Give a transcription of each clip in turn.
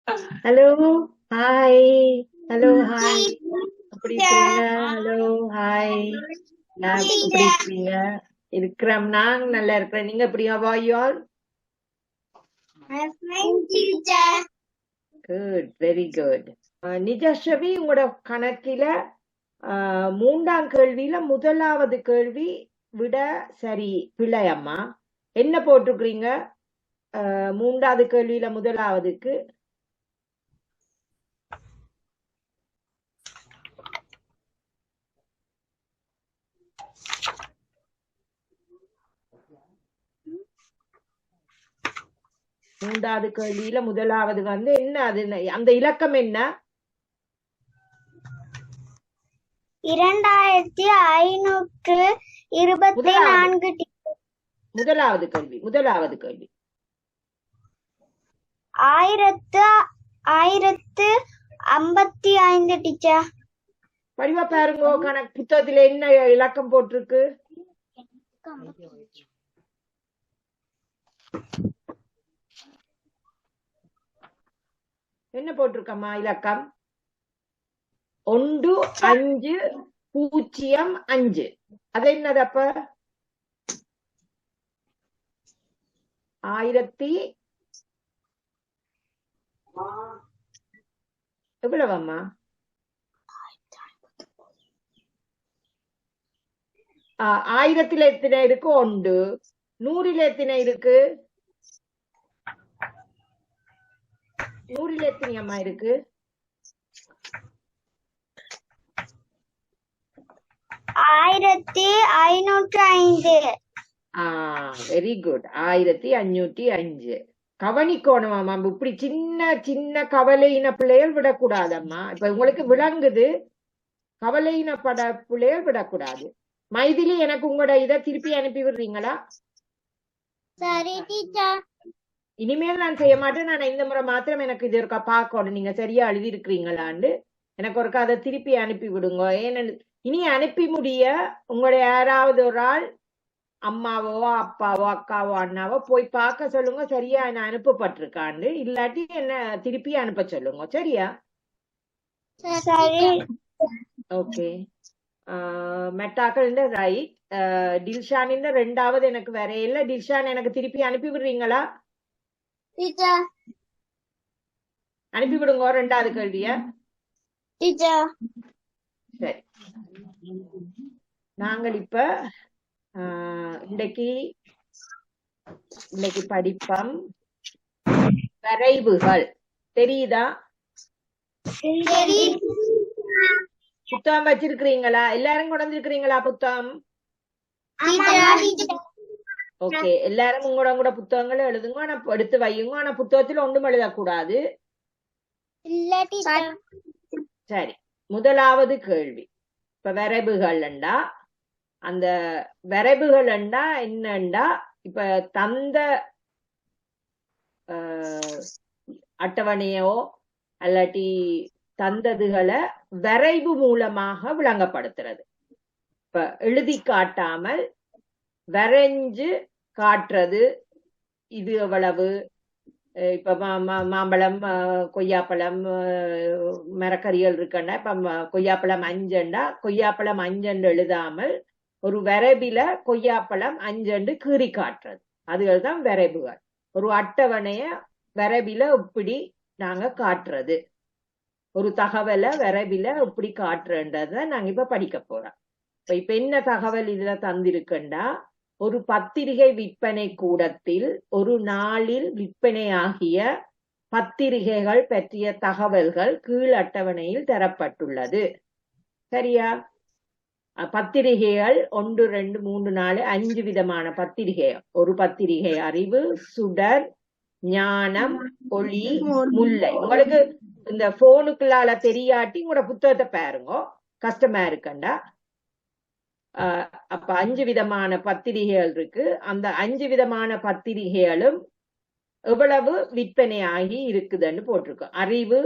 Hello hi. Hello hi. எப்படி இருக்கிறீங்க? Hello hi. நான் எப்படி இருக்கிறீங்க? இருக்கிறோம், நாங்க நல்லா இருக்கிறேன். நீங்க எப்படி? how are you all? Good, very good. நிஜஸ்ரவி, உங்களோட கணக்கில மூன்றாம் கேள்வியில முதலாவது கேள்வி விட சரி பிழை அம்மா. என்ன போட்டிருக்கிறீங்க? மூன்றாவது கேள்வியில முதலாவதுக்கு மூன்றாவது கேள்வியில முதலாவது என்ன? அது அந்த இலக்கம் என்ன? 2524. முதலாவது கேள்வி 1055 டீச்சர். படிவா பாருங்க, கணக்கு புத்தகத்துல என்ன இலக்கம் போட்டிருக்கு? என்ன போட்டிருக்கம்மா இலக்கம்? 1505. அது என்னது அப்ப? 1000 எவ்வளவம்மா? 1000 எத்தனை இருக்கு? 1. 100 எத்தனை இருக்கு? 100 எத்தனை அம்மா இருக்கு? 1505. Very good. 1505. கவனிக்கணுமாம்மா, இப்படி சின்ன சின்ன கவலையின பிள்ளைகள் விடக்கூடாதம்மா. இப்ப உங்களுக்கு விளங்குது, கவலையின பிள்ளைகள் விடக்கூடாது. மைதிலி, எனக்கு உங்களோட இதை திருப்பி அனுப்பி விடுறீங்களா? சரி டீச்சர். இனிமேல் நான் செய்ய மாட்டேன். நான் இந்த முறை மாத்திரம் எனக்கு இது இருக்கா பார்க்கணும், நீங்க சரியா எழுதி இருக்கிறீங்களான்னு. எனக்கு ஒருக்கா அதை திருப்பி அனுப்பி விடுங்க. ஏன்னு இனி அனுப்பி முடிய உங்களுடைய யாராவது ஒரு ஆள், அம்மாவோ அப்பாவோ அக்காவோ அண்ணாவோ போய் பார்க்க சொல்லுங்க, சரியா என்ன அனுப்பப்பட்டிருக்காண்டு. இல்லாட்டி என்ன திருப்பி அனுப்ப சொல்லுங்க, சரியா? சரி. ஓகே. மெட்டாக்கள் ரைட். டில்ஷானின் ரெண்டாவது எனக்கு வேற இல்ல. டில்ஷான், எனக்கு திருப்பி அனுப்பி விடுறீங்களா? டீச்சர் அனுப்பி விடுங்க ரெண்டாவது கேள்விய. டீச்சர் சரி, நாங்கள் இப்ப இன்னைக்கு படிப்போம் வரைவுகள். தெரியுதா? புத்தகம் வச்சிருக்கிறீங்களா? எல்லாரும் கொண்டிருக்கிறீங்களா புத்தகம்? ஓகே, எல்லாரும் உங்களோட புத்தகங்களை எழுதுங்க. ஆனா எடுத்து வையுங்க. ஆனா புத்தகத்துல ஒன்றும் எழுதக்கூடாது. சரி, முதலாவது கேள்வி. இப்ப வரைவுகள்ண்டா, அந்த வரைவுகள்ண்டா என்னண்டா, இப்ப தந்த அட்டவணையோ அல்லாட்டி தந்ததுகளை வரைவு மூலமாக விளங்கப்படுத்துறது. இப்ப எழுதி காட்டாமல் வரைஞ்சு காட்டுறது. இது எவ்வளவு? இப்ப மாம்பழம், கொய்யாப்பழம், மரக்கறிகள் இருக்கண்டா, இப்ப கொய்யாப்பழம் 5 கொய்யாப்பழம் 5 எழுதாமல் ஒரு வரைபில கொய்யாப்பழம் 5 கீறி காட்டுறது. அதுதான் வரைவுகள். ஒரு அட்டவணைய வரைபில இப்படி நாங்க காட்டுறது, ஒரு தகவலை வரைபில இப்படி காட்டுறன்றத நாங்க இப்ப படிக்க போறோம். இப்ப என்ன தகவல் இதுல தந்திருக்கண்டா, ஒரு பத்திரிகை விற்பனை கூடத்தில் ஒரு நாளில் விற்பனையாகிய பத்திரிகைகள் பற்றிய தகவல்கள் கீழ் அட்டவணையில் தரப்பட்டுள்ளது. சரியா? பத்திரிகைகள் 1, 2, 3, 4, 5 விதமான பத்திரிகைகள். ஒரு பத்திரிகை அறிவு, சுடர், ஞானம், ஒளி, முல்லை. உங்களுக்கு இந்த போனுக்குள்ளால தெரியாட்டி உங்களோட புத்தகத்தை பாருங்க, கஷ்டமா இருக்கண்டா. அப்ப 5 விதமான பத்திரிகைகள் இருக்கு. அந்த 5 விதமான பத்திரிகைகளும் எவ்வளவு விற்பனையாகி இருக்குதுன்னு போட்டிருக்கோம். அறிவு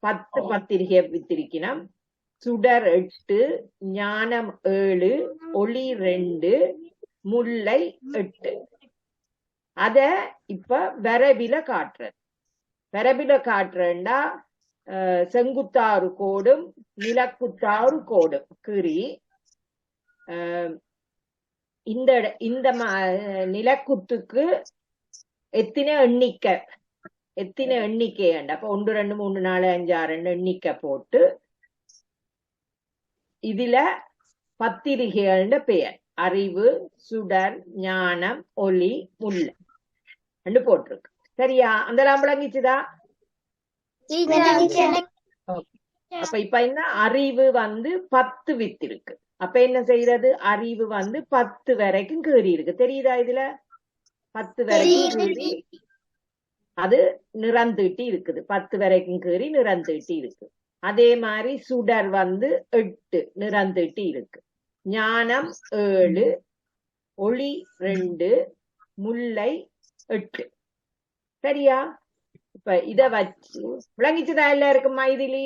10 பத்திரிகை வித்திருக்கணும், சுடர் 8, ஞானம் 7, ஒளி 2, முல்லை 8. அத இப்ப வரைவில காட்டுறது. வரைபில காட்டுறேன்டா செங்குத்தாறு கோடும் நிலக்குத்தாறு கோடும் கீறி இந்த நிலக்குத்துக்கு எத்தனை எண்ணிக்கை அப்ப 1 2 3 4 5 6 எண்ணிக்கை போட்டு இதுல பத்திரிகைகள் பெயர் அறிவு, சுடர், ஞானம், ஒளி, முல்லை ரெண்டு போட்டிருக்கு. சரியா? அந்த விளங்கிச்சுதா? அப்ப இப்ப என்ன அறிவு 10 வித்து இருக்கு. அப்ப என்ன செய்யறது? அறிவு 10 வரைக்கும் கீறி இருக்கு. தெரியுதா? இதுல 10 வரைக்கும் கீறி அது நிறந்தீட்டி இருக்குது. 10 வரைக்கும் கீறி நிறந்தீட்டி இருக்கு. அதே மாதிரி சுடர் 8 நிறந்தீட்டி இருக்கு. ஞானம் 7, ஒளி 2, முல்லை 8. சரியா? இப்ப இத வச்சு விளங்கிச்சுதா எல்லாருக்கும்? மைதிலி,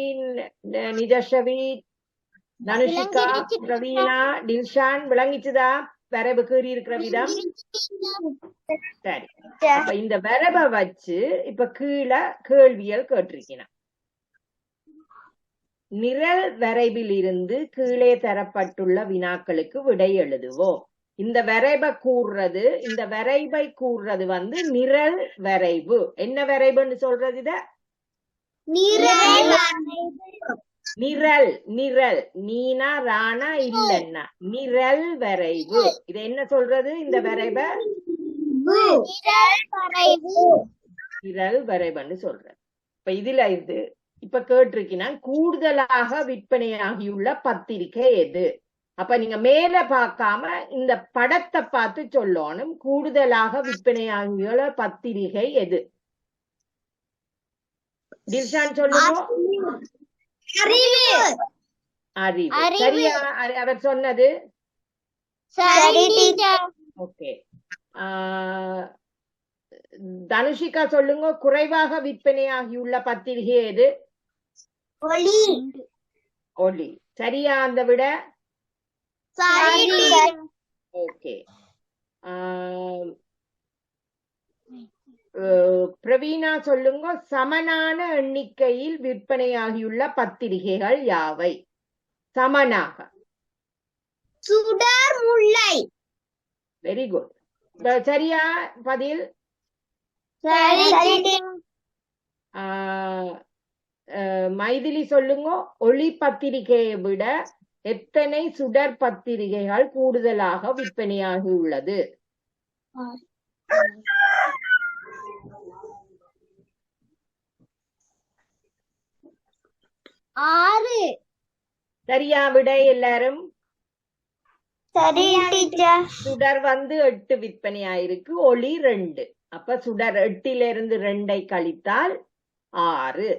நிஜஸ்ரவி, தனுஷிகா, பிரவீனா, டில்ஷான் விளங்கிச்சுதா வரைபு கீறி இருக்கிற விதம்? சரி. அப்ப இந்த வரைபை வச்சு இப்ப கீழே கேள்வியல் கேட்டிருக்கணும். நிரல் வரைபில் இருந்து கீழே தரப்பட்டுள்ள வினாக்களுக்கு விடை எழுதுவோம். இந்த வரைபை கூறுறது நிரல் வரைவு. என்ன வரைபுன்னு சொல்றது? இத நிரல் நீனா ராணா இல்லன்னா நிரல் வரைவு. இத என்ன சொல்றது? இந்த வரைபை நிரல் வரைபுன்னு சொல்றது. இப்ப இதுல இப்ப கேட்டிருக்கீங்கன்னா கூடுதலாக விற்பனையாகியுள்ள பத்திரிகை எது? அப்ப நீங்க மேல பார்க்காம இந்த படத்தை பார்த்து சொல்லணும். கூடுதலாக விற்பனையாகியுள்ள பத்திரிகை எது? டில்ஷான் சொல்லுங்க. அறிவு. சரியா அவர் சொன்னது? ஓகே. தனுஷிகா சொல்லுங்க. குறைவாக விற்பனையாகியுள்ள பத்திரிகை எது? ஒளி. சரியா அந்த விட? ஓகே. பிரவீனா சொல்லுங்க. சமனான எண்ணிக்கையில் விற்பனையாகியுள்ள பத்திரிகைகள் யாவை? சமனாக. சுடர், முல்லை. Very good. சரியா பதில்? மைதிலி சொல்லுங்க. ஒளி பத்திரிகையை விட எத்தனை சுடர் பத்திரிகைகள் கூடுதலாக விற்பனையாகி உள்ளது? 6. சரியா விடை எல்லாரும்? சுடர் 8 விற்பனையாயிருக்கு, ஒளி 2. அப்ப சுடர் 8 2 கழித்தால் 6.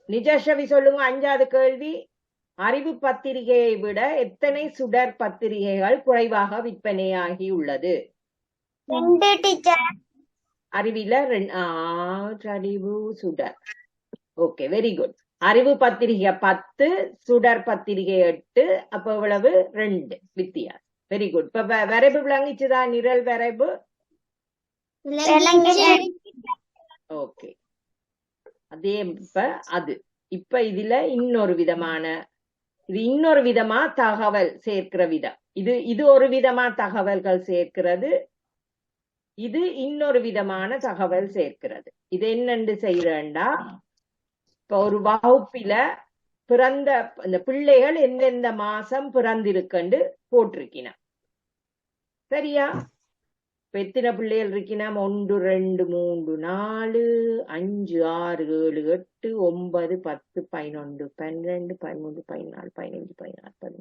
நிஜஸ்ரவி சொல்லுங்க. 5வது கேள்வி. அறிவு பத்திரிகையை விட எத்தனை சுடர் பத்திரிகைகள் குறைவாக விற்பனையாகி உள்ளது? 2 அறிவில அறிவு சுடர். Okay, very good. அறிவு பத்திரிகை 10, சுடர் பத்திரிகை 8. அப்ப இவ்வளவு 2 வித்தியாசம். Very good. இப்ப வரைபு விளங்கிச்சுதா? நிரல் வரைபு. ஓகே. அதே இப்ப இதுல இன்னொரு விதமா தகவல் சேர்க்கிற விதம். இது ஒரு விதமா தகவல்கள் சேர்க்கிறது. இது இன்னொரு விதமான தகவல் சேர்க்கிறது. இது என்னன்னு செய்யறேன்டா, இப்ப ஒரு வகுப்பில பிறந்த இந்த பிள்ளைகள் எந்தெந்த மாசம் பிறந்திருக்குன்னு போட்டிருக்கின. சரியா? இப்ப எத்தனை பிள்ளைகள் இருக்கினா? 1 2 3 4 5 6 7 8 9 10 11 12 13 14 15 16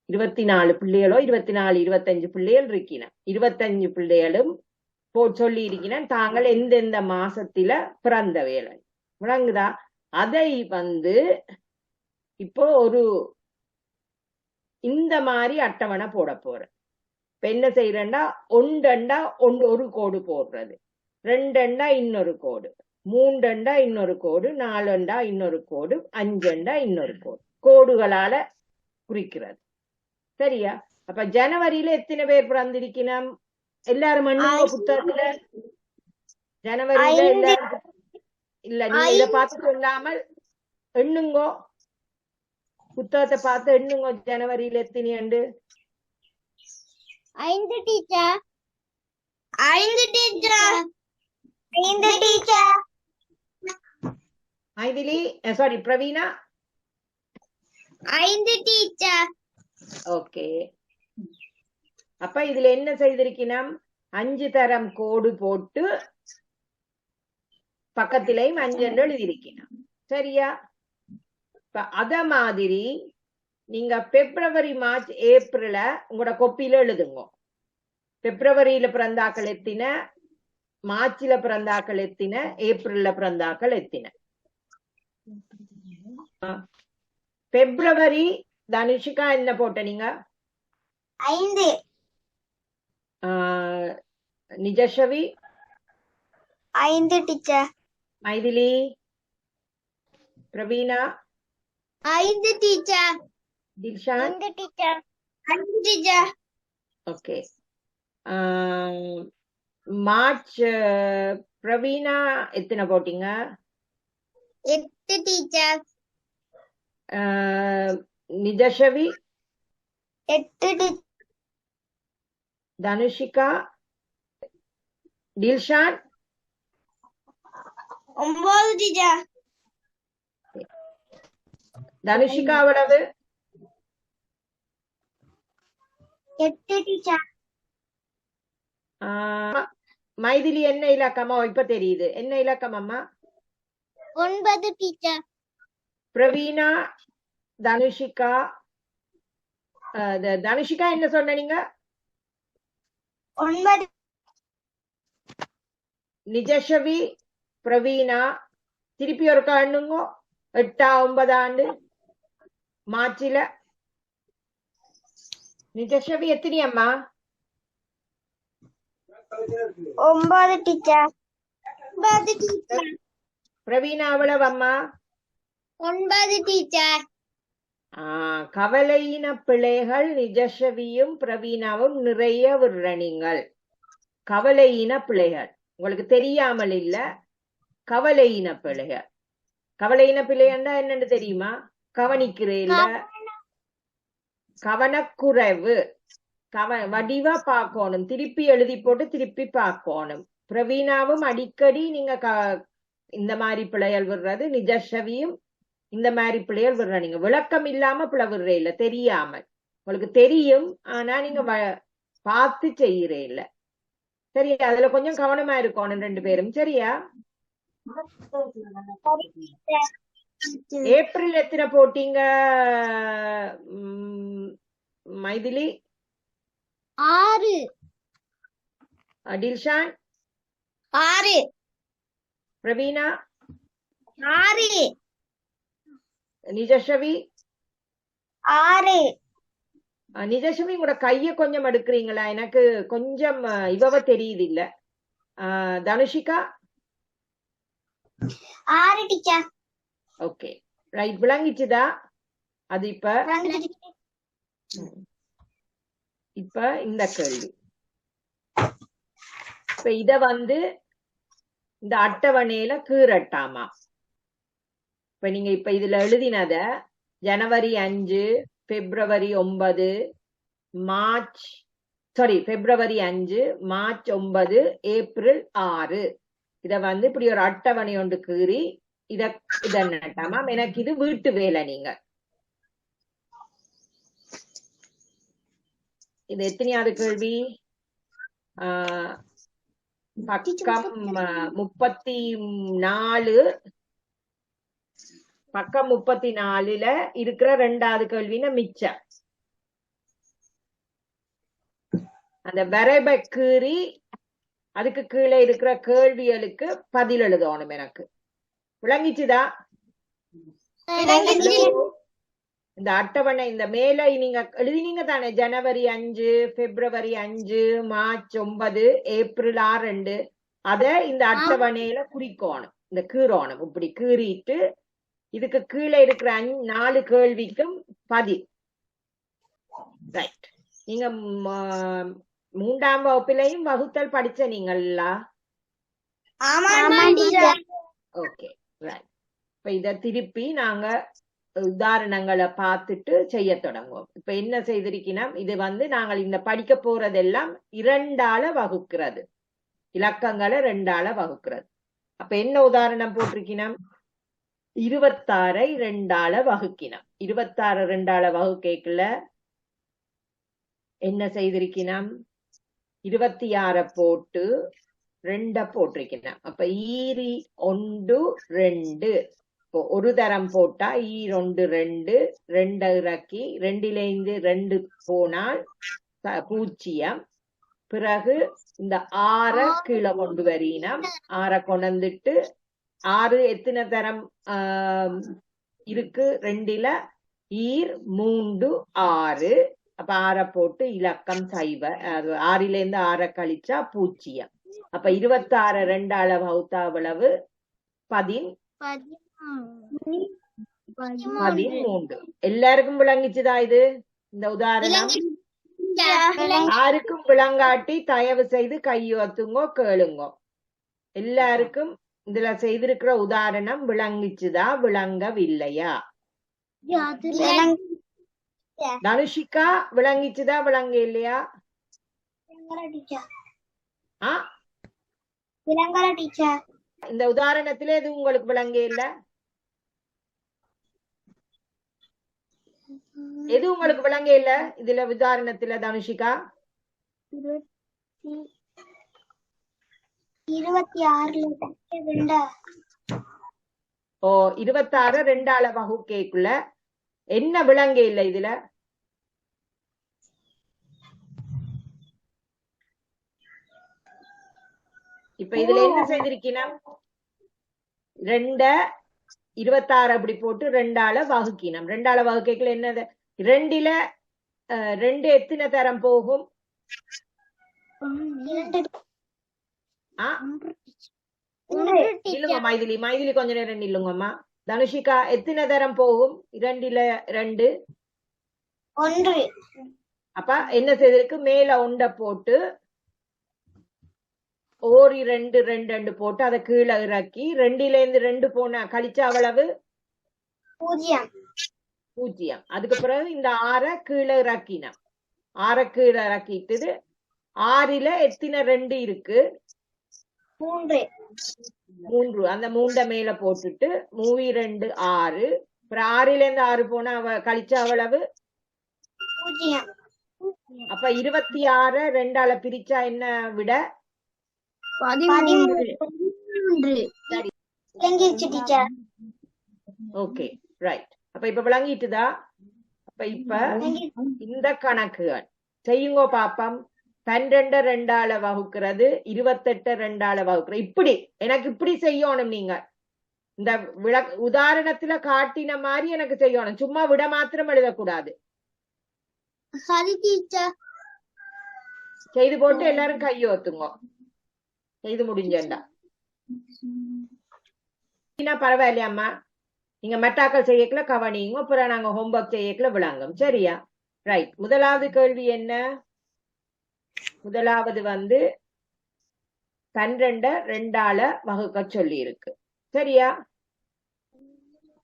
24 பிள்ளைகளோ 24 25 பிள்ளைகள் இருக்கின. 25 பிள்ளைகளும் சொல்லி இருக்கிற தாங்கள் எந்தெந்த மாசத்துல பிறந்த வேலை விளங்குதா? அதை இப்போ இந்த மாதிரி அட்டவணை போட போறேன். இப்ப என்ன செய்யறேன்டா, 1 ஒரு கோடு போடுறது, 2 இன்னொரு கோடு, 3 இன்னொரு கோடு, 4 இன்னொரு கோடு, 5 இன்னொரு கோடு, கோடுகளால குறிக்கிறது. சரியா? அப்ப ஜனவரியில எத்தனை பேர் பிறந்திருக்கணும்? எல்லாரும் புத்தகத்துல ஜனவரியில ஐந்து. எல்லாரும் இல்ல, நீங்க இத பார்த்து சொல்லாமல் எண்ணுங்கோ, புத்தகத்தை பார்த்து எண்ணுங்கோ. ஜனவரியில எத்தனை ஆண்டு? 5 teacher. 5 teacher. 5 teacher. Maithili, sorry Praveena. 5 teacher. Okay, அப்ப இதுல என்ன செய்திருக்கணும்? 5 தரம் கோடு போட்டு பக்கத்திலையும் 5 என்று எழுதியிருக்கணும். சரியா? இப்ப அத மாதிரி நீங்க பிப்ரவரி, மார்ச், ஏப்ரல உங்களோட கொப்பியில எழுதுங்க. பிப்ரவரியில பிறந்தாக்கள் எத்தின, மார்ச்ல பிறந்தாக்கள் எத்தின, ஏப்ரல்ல பிறந்தாக்கள் எத்தின. பிப்ரவரி தனுஷிகா என்ன போட்ட நீங்க? 5. Nijasvi? 5 teacher. Maithili, Praveena, 5 teacher. Dilshan? 5 teacher. 5 teacher. Okay. மார்ச் பிரவீனா எத்தனை போட்டீங்க? 8 teacher. Nijasvi? 8 teacher. Dhanushika? Dilshan? 9 teacher. Dhanushika எவ்வளவு? 8 டீச்சர். மைதிலி என்ன இலக்கமா? இப்ப தெரியுது. என்ன இலக்கம் அம்மா? 9 டீச்சர். பிரவீனா, தனுஷிகா, தனுஷிகா என்ன சொன்ன நீங்க? 9. நிஜஸ்வி, பிரவீனா, திருப்பி ஒரு எண்ணுங்க. 8 9 ஆண்டு மார்ச்ல. நிஜஸ்வி எத்தனை அம்மா? 9 டீச்சர். 9 டீச்சர். பிரவீனா எவ்வளவு அம்மா? 9 டீச்சர். கவலையின பிள்ளைகள் நிஜஸ்வியும் பிரவீனாவும் நிறைய விடுறீங்கள். கவலையின பிள்ளைகள் உங்களுக்கு தெரியாமல் இல்ல, கவலையின பிள்ளைகள். கவலையின பிள்ளைகண்டா என்னன்னு தெரியுமா? கவனிக்கிறேன், கவனக்குறைவு. வடிவா பார்க்கணும், திருப்பி எழுதி போட்டு திருப்பி பார்க்கணும். பிரவீனாவும் அடிக்கடி நீங்க இந்த மாதிரி பிள்ளைகள் விடுறது, நிஜஸ்வியும் இந்த மாதிரி பிள்ளைகள் விடுற. நீங்க விளக்கம் இல்லாம பிள்ளை விடுற இல்ல, தெரியாமல். உங்களுக்கு தெரியும், ஆனா நீங்க பார்த்து செய்யறே இல்ல. சரியா? அதுல கொஞ்சம் கவனமா இருக்கணும் 2 பேரும். சரியா? ஏப்ரல் எத்தனை போட்டீங்க மைதிலி? 6. டில்ஷான்? 6. பிரவீனா? 6. நிஜஸ்வி? 6. நிஜஸ்வி கூட கைய கொஞ்சம் எடுக்கிறீங்களா? எனக்கு கொஞ்சம் இவவ தெரியுது இல்ல. தனுஷிகா? 6 டீச்சர். Okay, right. விளங்கிச்சுதா? அது இப்ப இந்த கேள்வி. இப்ப இத இந்த அட்டவணையில கீறட்டாமா. இப்ப நீங்க இதுல எழுதினத ஜனவரி 5, பிப்ரவரி 9, பிப்ரவரி 5, மார்ச் 9, ஏப்ரல் 6. இத இப்படி ஒரு அட்டவணை ஒன்று கீறி இத நட்டாமா. எனக்கு இது வீட்டு வேலை. நீங்க இது எத்தனையாவது கேள்வி? பக்கம் 34. பக்கம் 34ல இருக்கிற 2வது கேள்வின மிச்சம். அந்த வரைபை கீறி அதுக்கு கீழே இருக்கிற கேள்விகளுக்கு பதில் எழுதணும். எனக்கு விளங்கிச்சுதா? இந்த அட்டவணை இந்த மேல நீங்க எழுதினீங்க தானே? ஜனவரி 5, பிப்ரவரி 5, மார்ச் 9, ஏப்ரல் 6. அத இந்த அட்டவணையில குறிக்கணும், இந்த கீறோணும். இப்படி கீறிட்டு இதுக்கு கீழே இருக்கிற 4 கேள்விக்கும் பதில். ரைட். நீங்க 3ஆம் வகுப்பிலையும் வகுத்தல் படிச்ச நீங்களா? டீச்சர். Okay right. இப்ப இத திருப்பி நாங்க உதாரணங்களை பார்த்துட்டு செய்ய தொடங்குவோம். இப்ப என்ன செய்திருக்கணும், இது நாங்கள் இந்த படிக்க போறதெல்லாம் 2ஆல வகுக்கிறது, இலக்கங்களை 2ஆல வகுக்கிறது. அப்ப என்ன உதாரணம் போட்டிருக்கணும், 26 2ஆல வகுக்கினம். 26 2ஆல வகுக்கல என்ன செய்திருக்கணும், 26 போட்டு 2 போட்டிருக்கணும். அப்ப ஈரி 1 2 ஒரு தரம் போட்டா ஈரொண்டு 2 2 இறக்கி 2லேருந்து 2 போனால் 0. பிறகு இந்த 6 கீழே கொண்டு வரினம். 6 கொண்டுட்டு 6 எத்தனை தரம் இருக்கு, 2ல ஈர் 3 6. அப்ப 6 போட்டு இலக்கம் 0. 6லேருந்து 6 கழிச்சா 0. அப்ப 26 2ஆல வகுத்தா எவ்வளவு, 13. எல்லாருக்கும் விளங்கிச்சுதா இது இந்த உதாரணம்? யாருக்கும் விளங்காட்டி தயவு செய்து கையொத்துங்கோ, கேளுங்கோ. எல்லாருக்கும் இதுல செய்திருக்கிற உதாரணம் விளங்கிச்சுதா, விளங்கவில்லையா? தனுஷிகா விளங்கிச்சுதா, விளங்க இல்லையா? இந்த உதாரணத்திலே இது உங்களுக்கு விளங்க இல்ல? எது உங்களுக்கு விளங்க இல்ல இதுல உதாரணத்துல தனுஷிகா? 26 ஓ 26 2ஆல வகுக்கேக்குள்ள என்ன விளங்க இல்ல இதுல? இப்ப இதுல என்ன செய்திருக்கணும், 26 அப்படி போட்டு 2ஆல வகுக்கினம். 2ஆல வகுக்கேக்குள்ள என்னது, 2ல 2 எத்தனை தரம் போகும்? இல்லுங்க மைதிலி, மைதிலி கொஞ்ச நேரம் இல்லுங்கம்மா. தனுஷிகா எத்தனை தரம் போகும் 2ல 2? 1. அப்ப என்ன செய்திருக்கு, மேல 1 போட்டு ஓரி 2 2 2 போட்டு அதை கீழே இறக்கி 2லேருந்து 2 போன கழிச்சா அவ்வளவு 0. அதுக்கு பிறகு இந்த 6 கீழே இறக்கினோம். 6 கீழே இறக்கிட்டு 6ல எத்தனை 2 இருக்கு, 3. அந்த 3 மேல போட்டுட்டு 3 2 6. அப்புறம் 6லேருந்து 6 போனா கழிச்சா அவ்வளவு 0. அப்ப 26 2ஆல பிரிச்சா என்ன விட, 13. Okay right. அப்ப இப்ப விளங்கிட்டுதா? அப்ப இப்ப இந்த கணக்குகள் செய்யுங்கோ பாப்பம். 12 2ஆல வகுக்கிறது, 28 2ஆல வகுக்கிறது. இப்படி எனக்கு இப்படி செய்யணும். நீங்க இந்த உதாரணத்துல காட்டின மாதிரி எனக்கு செய்யணும். சும்மா விட மாத்திரம் எழுதக்கூடாது. செய்து போட்டு எல்லாரும் கையோத்துங்க. செய்து முடிஞ்சா பரவாயில்லையாம்மா, நீங்க மெட்டாக்கள் செய்யக்கல கவனிங்க. அப்புறம் நாங்க ஹோம்ஒர்க் செய்யக்கல விளங்கும். சரியா? ரைட். முதலாவது கேள்வி என்ன? முதலாவது 12 2ஆல வகுக்க சொல்லி இருக்கு. சரியா?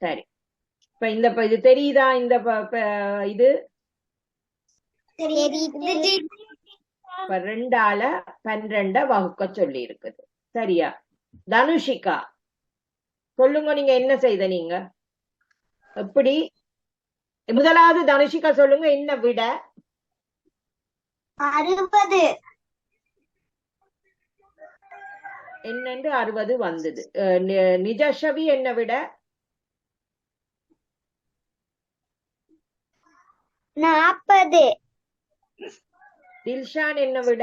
சரி. இப்ப இது தெரியுதா? இந்த இது 2ஆல 12 வகுக்க சொல்லி இருக்குது. சரியா? தனுஷிகா சொல்லுங்க, நீங்க என்ன செய்த? நீங்க எப்படி? முதலாவது தனுஷிகா சொல்லுங்க, என்ன விட? 60. என்னண்டு 60 வந்தது. நிஜஸ்வி என்ன விட? 40. தில்ஷான் என்ன விட?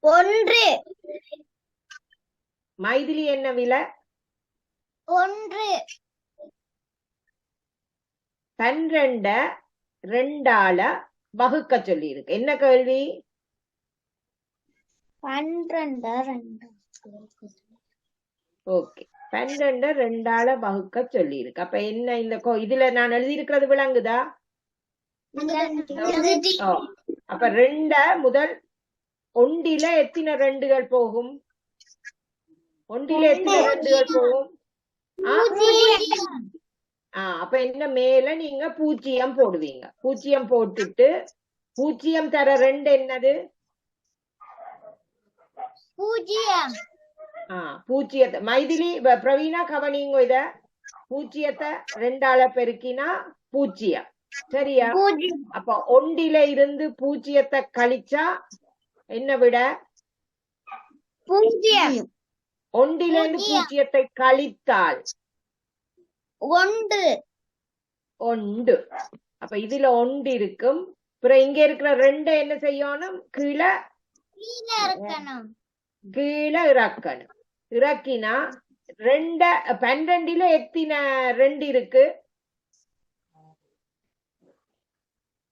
1. மைதிலி என்ன விட? 1. 12 2ஆல வகுக்க சொல்லி இருக்கு. என்ன கேள்வி? 12. ஓகே, 12 2ஆல வகுக்க சொல்லி இருக்கு. அப்ப என்ன இந்த இதுல நான் எழுதி இருக்கிறது விளங்குதா? அப்ப 2 முதல் 1ல எத்தனை 2கள் போகும்? ஒன்றில எத்தனை ரெண்டுகள் போகும்? அப்ப என்ன மேல நீங்க பூஜ்ஜியம் போடுவீங்க. பூஜ்ஜியம் போட்டுட்டு பூஜ்ஜியம் தர ரெண்டு என்னது? பூஜ்ஜியத்தை மைதிலி பிரவீனா கவனிங்க. இத பூஜ்ஜியத்தை ரெண்டால பெருக்கினா பூஜ்ஜியம். சரியா? அப்ப ஒன்றில இருந்து பூஜ்ஜியத்தை கழிச்சா என்ன விட? ஒன்றில இருந்து பூஜ்ஜியத்தை கழித்தால் ஒன்று. அப்ப இதுல ஒன்று இருக்கும். அப்புறம் இங்க இருக்கிற ரெண்டு என்ன செய்யணும்? கீழே இறக்கணும். இறக்கினா 12ல எத்தனை ரெண்டு இருக்கு?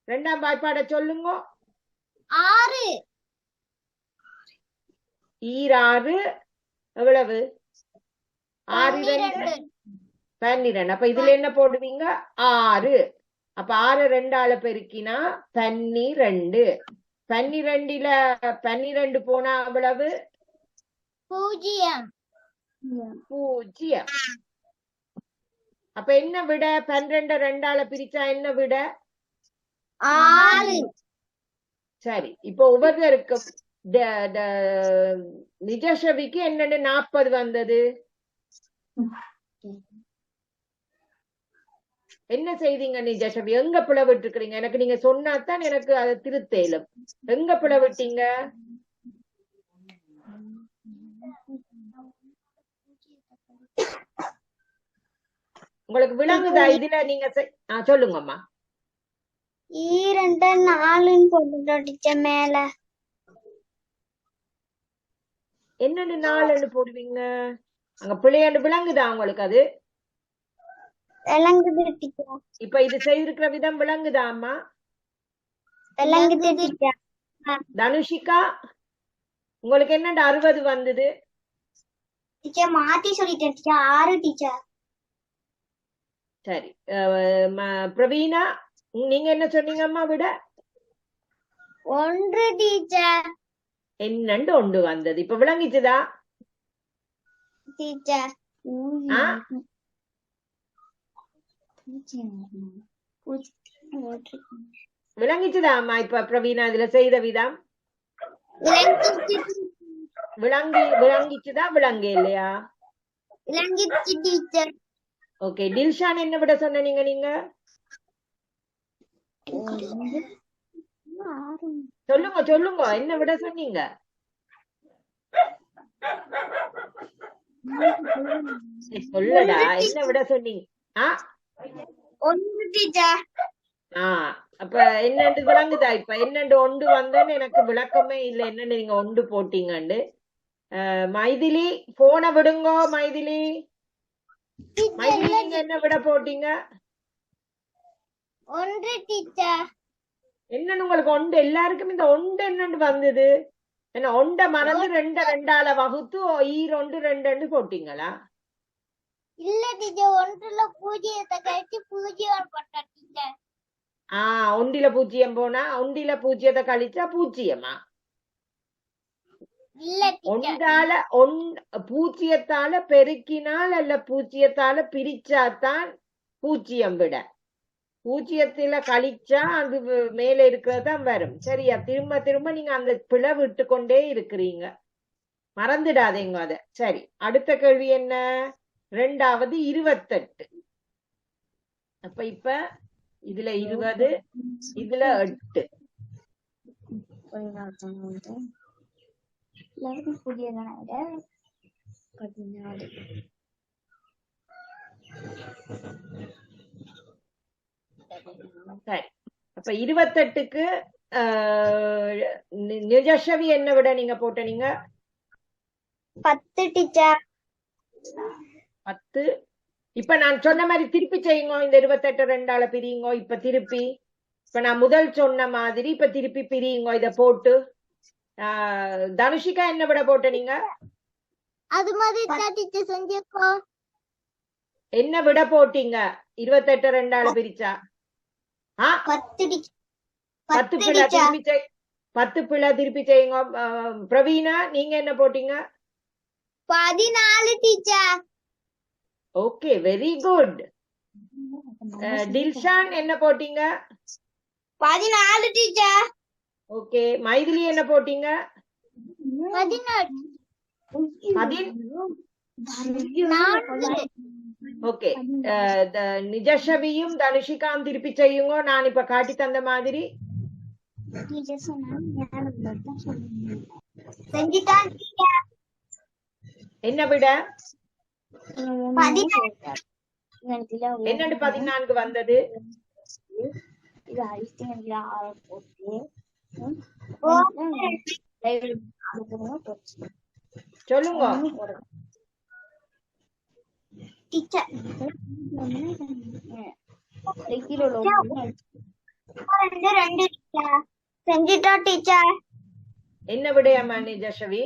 ரெண்டாம் வாய்ப்பாட சொல்லுங்க. 6. ஈராறு எவ்வளவு? 6 2 12. அப்ப இதுல என்ன போடுவீங்க? 6. அப்ப 6 ரெண்டால பெருக்கினா 12. 12ல 12 போனா எவ்வளவு? 0. அப்ப என்ன விட? 12 ரெண்டால பிரிச்சா என்ன விட? 6. சரி, இப்ப ஒவ்வொருத்தருக்கும் நிஜஸ்ரவிக்கு என்னன்னு 40 வந்தது. என்ன செய்தீங்க நிஜஸ்ரவி? எங்க பிளவிட்டு இருக்கிறீங்க? எனக்கு நீங்க சொன்னாதான் எனக்கு அதை திருத்தேலும். எங்க பிளவிட்டீங்க? உங்களுக்கு விளங்குதா? இதுல நீங்க சொல்லுங்கம்மா. 2 4 போட்டு மேல என்னன்னு 4 போடுவீங்க? அங்க பிள்ளையாண்டு விளங்குதா உங்களுக்கு? அது விளங்குது டீச்சர். இப்ப இது செய்திருக்கிற விதம் விளங்குதா அம்மா? விளங்குது டீச்சர். தனுஷிகா உங்களுக்கு என்னண்டு 60 வந்தது? டீச்சர் மாத்தி சொல்லிட்டேன் டீச்சர். 6 டீச்சர். சரி, பிரவீனா நீங்க என்ன சொன்னீங்க அம்மா? விட 1 டீச்சர். என்னண்டு 1 வந்தது. இப்ப விளங்கிச்சுதா டீச்சர்? விளங்கிச்சுதா அம்மா? இப்ப பிரவீனா இதுல செய்த விதம் விளங்கிச்சுதா? விளங்க இல்லையா? விளங்கிச்சு டீச்சர். ஓகே, டில்ஷான் என்ன விட சொன்னீங்க நீங்க? சொல்லுங்க என்ன விட சொன்னீங்க? சொல்லடா, என்ன விட சொன்னீங்க? 1 டீச்சர். அப்ப என்னண்டு விளங்குதா? இப்ப என்னண்டு 1 வந்தேன்னு எனக்கு விளக்கமே இல்ல. என்னன்னு நீங்க 1 போட்டீங்கண்டு. மைதிலி போன விடுங்கோ. மைதிலி நீங்க என்ன விட போட்டீங்க? 1 டீச்சர். என்னன்னு உங்களுக்கு 1 எல்லாருக்கும் இந்த 1 என்னண்டு வந்தது? என்ன 1 மறந்து 2 ரெண்டால வகுத்து 2 2 போட்டீங்களா? இல்ல டீச்சர். 1ல பூஜ்ஜியத்தை கழிச்சு 0 போட்டேன் டீச்சர். 1ல பூஜ்ஜியம் போனா 1ல பூஜ்ஜியத்தை கழிச்சா பூஜ்ஜியமா? இல்ல டீச்சர். 0 பெருக்கினால் அல்ல பூஜ்ஜியத்தால பிரிச்சாதான் பூஜ்ஜியம் விட. 0ல கழிச்சா அது மேல இருக்கிறதான் வரும். சரியா? திரும்ப திரும்ப நீங்க அந்த பிழை விட்டு கொண்டே இருக்கிறீங்க. மறந்துடாதீங்க அத. சரி, அடுத்த கேள்வி என்ன? 2வது 28. அப்ப இப்ப இதுல 20, இதுல 8. சரி, அப்ப 28க்கு நிஜஸ்ரவி என்ன விட நீங்க போட்டீங்க? 10 டீச்சர். 10. இப்ப நான் சொன்ன மாதிரி திருப்பி செய்யுங்க. இந்த 28 ரெண்டால பிரியுங்க. இப்ப திருப்பி இப்ப நான் முதல் சொன்ன மாதிரி இப்ப திருப்பி பிரியுங்க. இத போட்டு தனுஷிகா என்ன விட போட்ட நீங்க? அது மாதிரி டீச்சர் செஞ்சிருக்கோ. என்ன விட போட்டீங்க? 28 ரெண்டால பிரிச்சா 10 பிள்ளை திருப்பி 10 பிள்ளை திருப்பி செய்யுங்க. பிரவீனா நீங்க என்ன போட்டீங்க? 14 teacher. Okay, very good. Dilshan என்ன போட்டீங்க? 14 டீச்சர். ஓகே, மைதிலி என்ன போட்டீங்க? 14. ஓகே, நிஜஸ்ரவியும் தனுஷிகாவும் திருப்பி செய்யுங்க. நான் இப்ப காட்டி தந்த மாதிரி. என்ன விட என்னண்டு 14 வந்தது? சொல்லுங்க. செஞ்சிட்டா டீச்சர். என்ன விடையம்மா நிஜஸ்ரவி?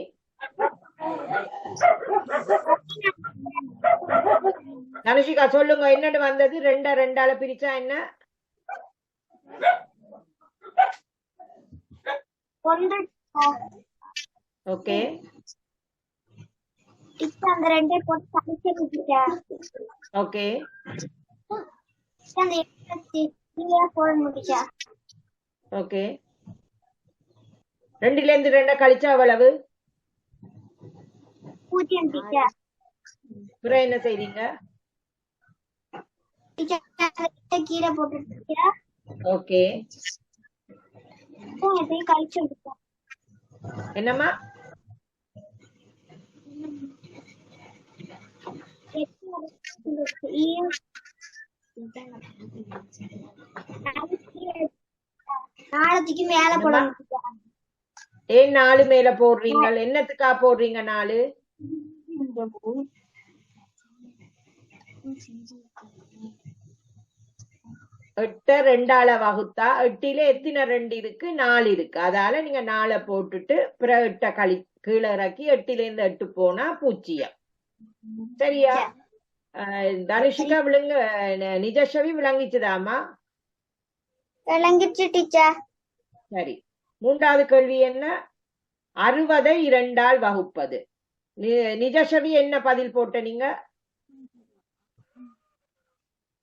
தனுஷிகா சொல்லுங்க, என்னண்டு வந்தது? ரெண்டால பிரிச்சா என்ன? 1. ஓகே, டீச்சர் அந்த 2 போட்டு கழிச்சிருங்க டீச்சர். ஓகே, அந்த 8 போட முடிச்சா? ஓகே. 2ல இருந்து 2 கழிச்சா எவ்வளவு? 0 டீச்சர். பிறகு என்ன செய்றீங்க? டீச்சர் கீழே போட்டு டீச்சர். ஓகே, இதையும் கழிச்சு விடுவோம். என்னம்மா? நாளைக்கு மேல போடணும். ஏன் 4 மேல போடுறீங்க? என்னத்துக்கா போடுறீங்க 4? 8 2ஆல வகுத்தா 8ல எத்தனை 2 இருக்கு? 4 இருக்கு. அதால நீங்க 4 போட்டுட்டு பிறகு 8 கீழே இறக்கி 8ல இருந்து 8 போனா 0. சரியா? தனுஷிகா விளங்க, நிஜஸ்ரவி விளங்கிச்சுதாமா? விளங்கிச்சு டீச்சர். சரி, 3வது கேள்வி என்ன? 60ஐ 2ஆல் வகுப்பது. நிஜஸ்ரவி என்ன பதில் போட்ட நீங்க?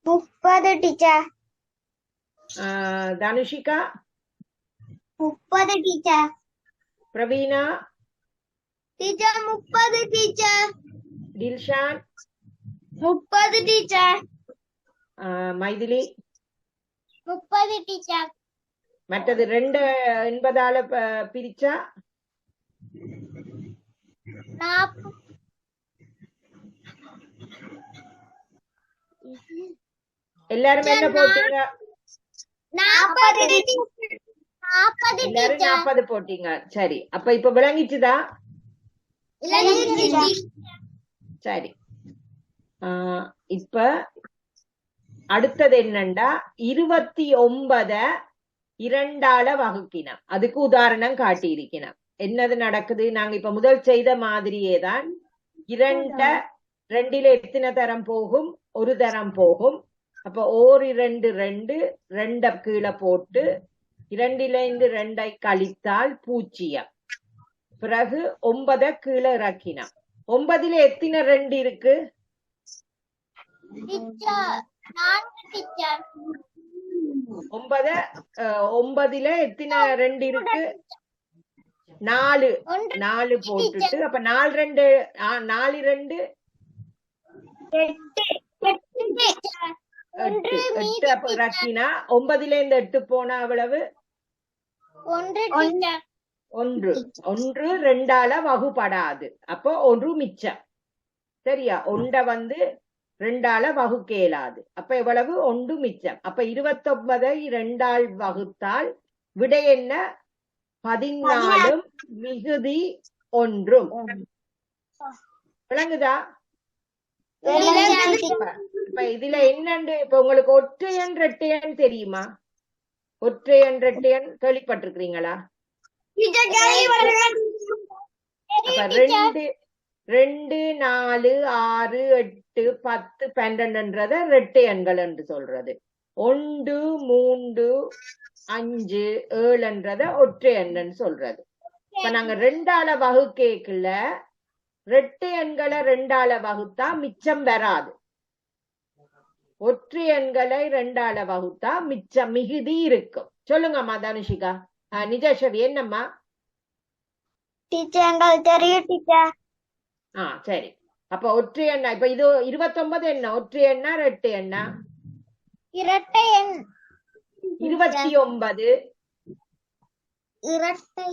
30 teacher. Dhanushika? 30 teacher. Praveena? Teacher 30 teacher. Dilshan? 30 teacher. Maithili? 30 teacher. மற்றது 2 என்பதால பிரிச்சா 40. எல்லாரும் என்ன போட்டீங்க? 40 டீச்சர். 40 எல்லாரும் டீச்சர். 40 போட்டீங்க. சரி, அப்ப இப்ப விளங்கிச்சுதா? சரி, இப்ப அடுத்தது என்னண்டா 29 2ஆல வகுக்கினம். அதுக்கு உதாரணம் காட்டி இருக்கிறோம். என்னது நடக்குது? நாங்க இப்ப முதல் செய்த மாதிரியே தான். 2ல எத்தனை தரம் போகும்? 1 தரம் போகும். அப்ப 1 2 2 2 கீழே போட்டு 2ல இருந்து 2ஐ கழித்தால் 0. பிறகு 9 கீழே இறக்கினா 9ல எத்தனை 2 இருக்கு? Teacher 4 teacher. 9ல எத்தனை 2 இருக்கு? 4 போட்டுட்டு அப்ப 4 2 4 2 8 அப்ப இறக்கினா 9ல இருந்து 8 போனா அவ்வளவு? 1 டீச்சர். 1 2ஆல வகுப்படாது. அப்போ 1 மிச்சம். சரியா? 1 வந்து 2ஆல வகுக்க இயலாது. அப்ப எவ்வளவு? 1 மிச்சம். அப்ப 29ஐ 2ஆல் வகுத்தால் விடை என்ன? 14 மிகுதி 1. விளங்குதா? இப்ப இதுல என்னண்டு இப்ப உங்களுக்கு ஒற்றையன் ரெட்டையன் தெரியுமா? ஒற்றையன் ரெட்டையன் கேள்விப்பட்டிருக்கிறீங்களா? அப்ப 2 2 4 6 8 10 12 ரெட்டை எண்கள் என்று சொல்றது. 1 3 5 7 ஒற்றை எண்ணு சொல்றது. இப்ப நாங்க 2ஆல வகுக்கேக்குள்ள ரெட்டை எண்களை 2ஆல வகுத்தா மிச்சம் வராது. ஒற்றை எண்களை 2ஆல வகுத்தா மிச்சம் மிகுதி இருக்கும். சொல்லுங்கம்மா தனுஷிகா. நிஜஸ்வரி என்னம்மா? டீச்சர் எங்களுக்கு தெரியும் டீச்சர். சரி. அப்ப ஒற்றை எண்ணா இப்ப இது 29 என்ன? ஒற்றை எண்ணா ரெட்டை எண்ணா? இரட்டை எண். 29 இரட்டை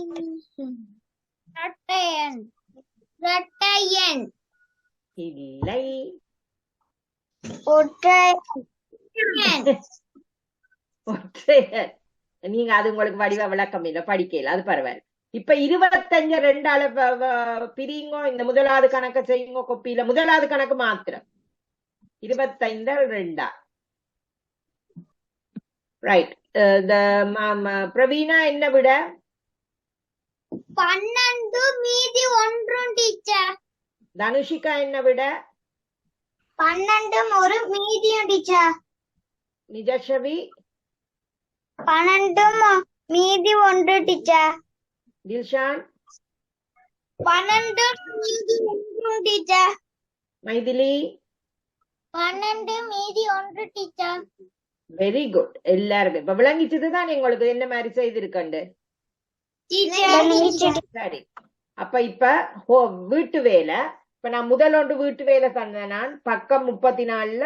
இரட்டை எண். இரட்டை எண் இல்லை. ஒற்றை எண். ஒற்றை எண். நீங்க அது உங்களுக்கு வடிவ விளக்கம் இல்ல, படிக்கல, அது பரவாயில்ல. இப்ப 25 2ஆல பிரியுங்கோ. இந்த முதலாவது கணக்க செய்யுங்க கொப்பியில. முதலாவது கணக்கு மாத்திரம் 25 2. ரைட். பிரவீனா என்ன விட? 12 மீதி 1 டீச்சர். தனுஷிகா என்ன விட? 12 ஒரு மீதியும் டீச்சர். நிஜஸ்வரி? 12 மீதி 1 டீச்சர். தில்ஷான்? 12 மீதி 1 டீச்சர். மைதிலி? 12 மீதி 1 டீச்சர். Very good. எல்லாருமே இப்ப விளங்கிச்சதுதான் உங்களுக்கு என்ன மாதிரி செய்திருக்கண்டு. சரி. அப்ப இப்ப வீட்டு வேலை. இப்ப நான் முதல் ஒன்று வீட்டு வேலை தந்தேன். நான் பக்கம் 34ல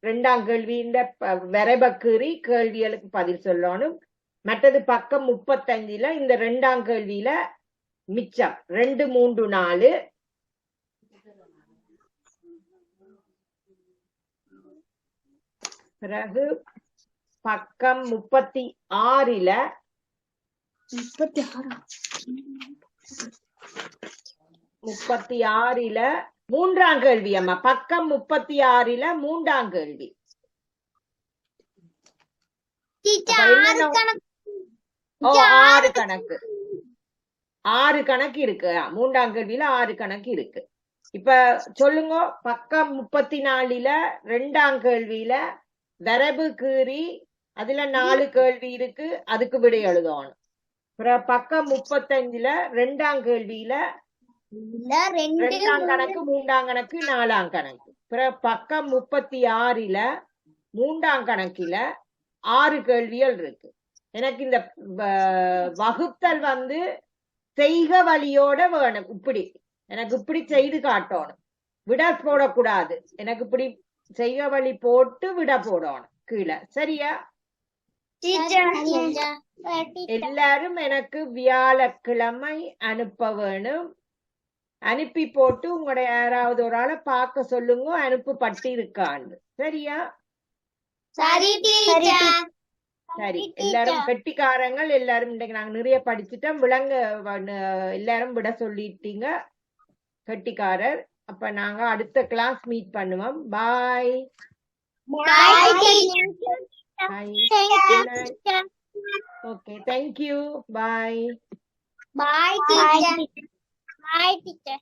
2ஆம் கேள்வியின் வரைபக்கீறி கேள்விகளுக்கு பதில் சொல்லணும். மற்றது பக்கம் 35ல இந்த 2ஆம் கேள்வியில மிச்சம் 2 3 4. பிறகு பக்கம் 36ல 3ஆம் கேள்வி. அம்மா பக்கம் 36ல 3ஆம் கேள்வி. ஆறு கணக்கு. 6 கணக்கு இருக்கு. 3ஆம் கேள்வியில 6 கணக்கு இருக்கு. இப்ப சொல்லுங்க. பக்கம் 34ல 2ஆம் கேள்வியில வரைபு கீறி அதுல 4 கேள்வி இருக்கு. அதுக்கு விடை எழுதணும். பக்கம் 35ல 2ஆம் கேள்வியில 2ஆம் கணக்கு 3ஆம் கணக்கு 4ஆம் கணக்கு. பக்கம் 36ல 3ஆம் கணக்கில 6 கேள்விகள் இருக்கு. எனக்கு இந்த வகுத்தல் செய்க வழியோட வேணும். இப்படி எனக்கு இப்படி செய்து காட்டணும். விட போடக்கூடாது. எனக்கு இப்படி செய்க வழி போட்டு விட போடணும் கீழே. சரியா? எல்லாரும் எனக்கு வியாழக்கிழமை அனுப்ப வேணும். அனுப்பி போட்டு உங்களோட யாராவது ஒரு ஆளை பார்க்க சொல்லுங்க அனுப்பப்பட்டு இருக்கான்னு. சரியா? சரி. எல்லாரும் கெட்டிக்காரங்கள். எல்லாரும் இன்னைக்கு நாங்க நிறைய படிச்சுட்டோம். விளங்க எல்லாரும் விட சொல்லிட்டீங்க. கெட்டிக்காரர். அப்ப நாங்க அடுத்த கிளாஸ் மீட் பண்ணுவோம். Bye. Okay, thank you. Bye. Bye, teacher.